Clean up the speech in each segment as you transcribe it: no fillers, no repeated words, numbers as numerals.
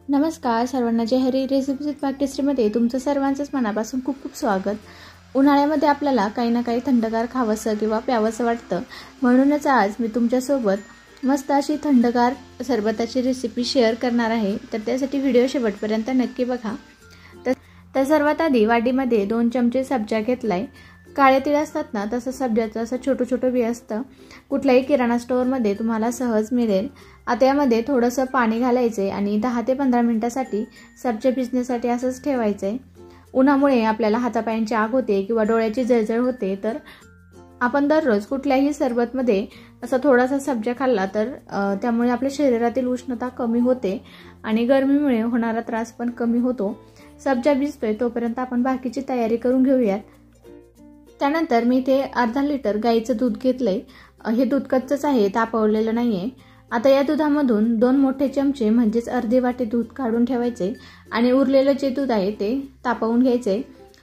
नमस्कार सर्वांना, जय Hari. Recipes with पाकटेस्ट्रीमध्ये तुमचं सर्वांचंच मनापासून खूप खूप स्वागत. उन्हाळ्यामध्ये आपल्याला काही ना काही थंडगार खावंसं किंवा प्यावंसं वाटतं, म्हणूनच आज मी तुमच्यासोबत मस्त अशी थंडगार सरबताची रेसिपी शेअर करणार आहे. तर त्यासाठी व्हिडिओ शेवटपर्यंत नक्की बघा. तर सर्वात आधी वाटीमध्ये 2 चमचे सब्जा घेतलाय. काळे तीळ असतात ना, तसं सब्जाचं असं छोटं छोटं बी असतं. कुठल्याही किराणा स्टोअरमध्ये तुम्हाला सहज मिळेल. आता यामध्ये थोडंसं पाणी घालायचे आणि 10 ते 15 मिनिटांसाठी सब्जा भिजण्यासाठी असंच ठेवायचे. उन्हामुळे आपल्याला हातापायांची आग होते किंवा डोळ्याची जळजळ होते, तर आपण दररोज कुठल्याही सरबतमध्ये असा थोडासा सब्जा खाल्ला तर त्यामुळे आपल्या शरीरातील उष्णता कमी होते आणि गरमीमुळे होणारा त्रास पण कमी होतो. सब्जा भिजतोय तोपर्यंत आपण बाकीची तयारी करून घेऊयात. त्यानंतर मी इथे अर्धा लिटर गाईचं दूध घेतलंय. हे दूध कच्चंच आहे, तापवलेलं नाहीये. आता या दुधामधून 2 मोठे चमचे म्हणजेच अर्धी वाटी दूध काढून ठेवायचे आणि उरलेलं जे दूध आहे ते तापवून घ्यायचे.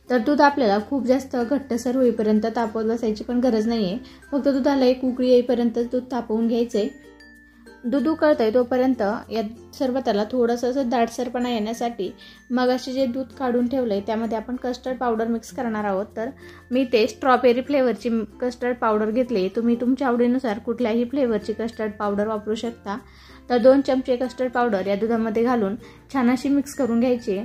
तर दूध आपल्याला खूप जास्त घट्टसर होईपर्यंत तापवत बसायची पण गरज नाहीये. फक्त दुधाला एक उकळी येईपर्यंत दूध तापवून घ्यायचे. दूध उकळतंय तोपर्यंत या सरबताला थोडंसं असं दाटसरपणा येण्यासाठी मगाशी जे दूध काढून ठेवलंय त्यामध्ये आपण कस्टर्ड पावडर मिक्स करणार आहोत. तर मी ते स्ट्रॉबेरी फ्लेवरची कस्टर्ड पावडर घेतली. तुम्ही तुमच्या आवडीनुसार कुठल्याही फ्लेवरची कस्टर्ड पावडर वापरू शकता. तर 2 चमचे कस्टर्ड पावडर या दुधामध्ये घालून छान अशी मिक्स करून घ्यायची.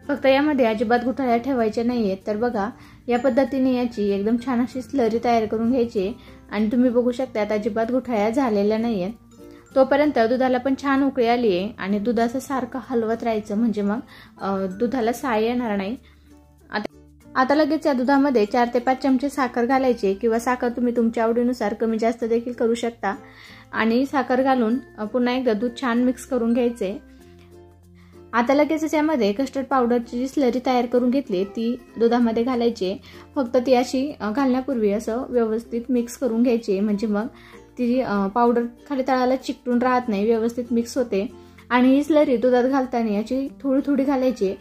फक्त यामध्ये अजिबात गुठळ्या ठेवायच्या नाहीयेत. तर बघा, या पद्धतीने याची एकदम छान अशी स्लरी तयार करून घ्यायची आणि तुम्ही बघू शकता अजिबात गुठळ्या झालेल्या नाहीयेत. तोपर्यंत दुधाला पण छान उकळी आली आहे आणि दुधाचं सारखं हलवत राहायचं, म्हणजे मग दुधाला साय येणार नाही. आता लगेच या दुधामध्ये 4 ते 5 चमचे साखर घालायची किंवा साखर तुम्ही तुमच्या आवडीनुसार कमी जास्त देखील करू शकता. आणि साखर घालून पुन्हा एकदा दूध छान मिक्स करून घ्यायचे. आता लगेच यामध्ये कस्टर्ड पावडरची जी स्लरी तयार करून घेतली ती दुधामध्ये घालायची. फक्त ती अशी घालण्यापूर्वी असं व्यवस्थित मिक्स करून घ्यायची, म्हणजे मग ती पावडर खाली तळाला चिकटून राहत नाही, व्यवस्थित मिक्स होते. आणि ही स्लरी दुधात घालताना याची थोडी थोडी घालायची,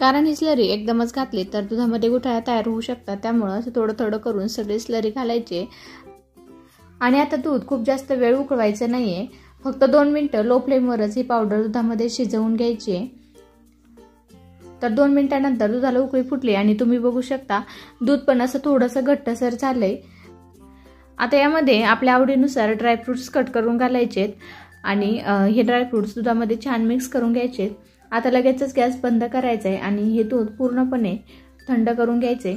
कारण ही स्लरी एकदमच घातली तर दुधामध्ये गुठळ्या तयार होऊ शकतात. त्यामुळे असं थोडं थोडं करून सगळी स्लरी घालायची. आणि आता दूध खूप जास्त वेळ उकळवायचं नाहीये, फक्त 2 मिनिटं लो फ्लेमवरच ही पावडर दुधामध्ये शिजवून घ्यायची. तर 2 मिनिटांनंतर दुधाला उकळी फुटली आणि तुम्ही बघू शकता दूध पण असं थोडंसं घट्टसर झालंय. आता यामध्ये आपल्या आवडीनुसार ड्रायफ्रुट्स कट करून घालायचेत आणि हे ड्रायफ्रुट्स दुधामध्ये छान मिक्स करून घ्यायचे. आता लगेचच गॅस बंद करायचा आहे आणि हे दूध पूर्णपणे थंड करून घ्यायचे.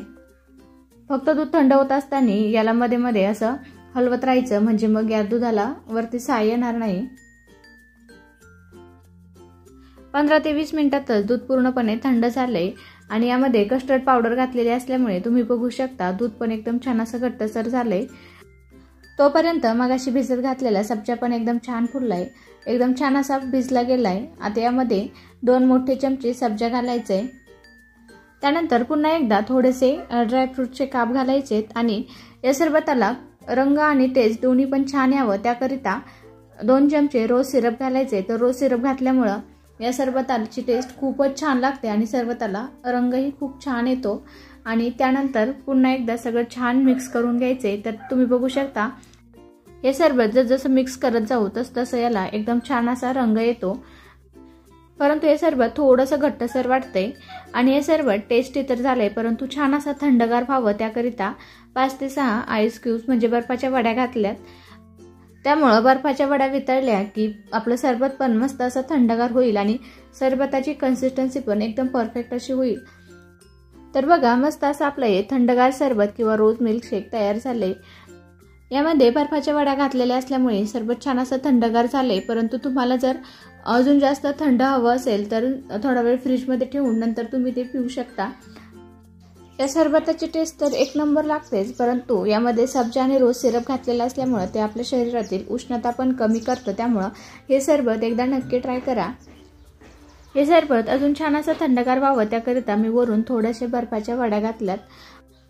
फक्त दूध थंड होत असताना याला मध्ये मध्ये असं हलवत राहायचं, म्हणजे मग या दुधाला वरती साय येणार नाही. 15 ते 20 मिनिटातच दूध पूर्णपणे थंड झालंय आणि यामध्ये कस्टर्ड पावडर घातलेली असल्यामुळे तुम्ही बघू शकता दूध पण एकदम छान असं घट्टसर झालंय. तोपर्यंत मगाशी भिजत घातलेला सब्जा पण एकदम छान फुललाय, एकदम छान असा भिजला गेलाय. आता यामध्ये 2 मोठे चमचे सब्जा घालायचे. त्यानंतर पुन्हा एकदा थोडेसे ड्रायफ्रूटचे काप घालायचे आणि या सरबताला रंग आणि टेस्ट दोन्ही पण छान यावं त्याकरिता 2 चमचे रोज सिरप घालायचे. तर रोज सिरप घातल्यामुळं या सरबताची टेस्ट खूपच छान लागते आणि सरबताला रंगही खूप छान येतो. आणि त्यानंतर पुन्हा एकदा सगळं छान मिक्स करून घ्यायचे. तर तुम्ही बघू शकता हे सरबत जसं मिक्स करत जाऊ तसं याला एकदम छान असा रंग येतो. परंतु हे सरबत थोडंसं घट्टसर वाटतंय आणि हे सरबत टेस्टी तर झालंय, परंतु छान असा थंडगार व्हावं त्याकरिता 5 ते 6 आईस क्यूब्स म्हणजे बर्फाच्या वड्या घातल्यात. त्यामुळं बर्फाच्या वड्या वितळल्या की आपलं सरबत पण मस्त असं थंडगार होईल आणि सरबताची कन्सिस्टन्सी पण एकदम परफेक्ट अशी होईल. तर बघा, मस्त असं आपलं हे थंडगार सरबत किंवा रोज मिल्कशेक तयार झाले. यामध्ये बर्फाच्या वड्या घातलेल्या असल्यामुळे सरबत छान असं थंडगार झाले. परंतु तुम्हाला जर अजून जास्त थंड हवं असेल तर थोडा वेळ फ्रीजमध्ये ठेवून नंतर तुम्ही ते पिऊ शकता. या सरबताची टेस्ट तर एक नंबर लागतेच, परंतु यामध्ये सब्जा आणि रोज सिरप घातलेला असल्यामुळे ते आपल्या शरीरातील उष्णता पण कमी करतं. त्यामुळं हे सरबत एकदा नक्की ट्राय करा. हे सरबत अजून छान असं थंडगार व्हावं त्याकरिता मी वरून थोड्याशा बर्फाच्या वड्या घातल्यात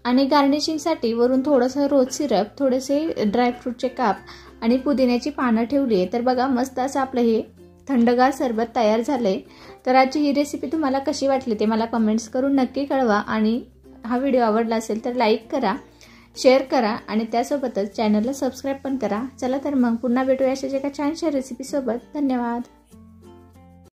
आणि गार्निशिंगसाठी वरून थोडंसं रोज सिरप, थोडेसे ड्रायफ्रूटचे काप आणि पुदिन्याची पानं ठेवली आहे. तर बघा, मस्त असं आपलं हे थंडगार सरबत तयार झालंय. तर आजची ही रेसिपी तुम्हाला कशी वाटली ते मला कमेंट्स करून नक्की कळवा आणि हा व्हिडिओ आवडला असेल तर लाईक करा, शेअर करा आणि त्यासोबतच चॅनलला सबस्क्राईब पण करा. चला तर मग पुन्हा भेटूया अशाच एका छानशा रेसिपीसोबत. धन्यवाद.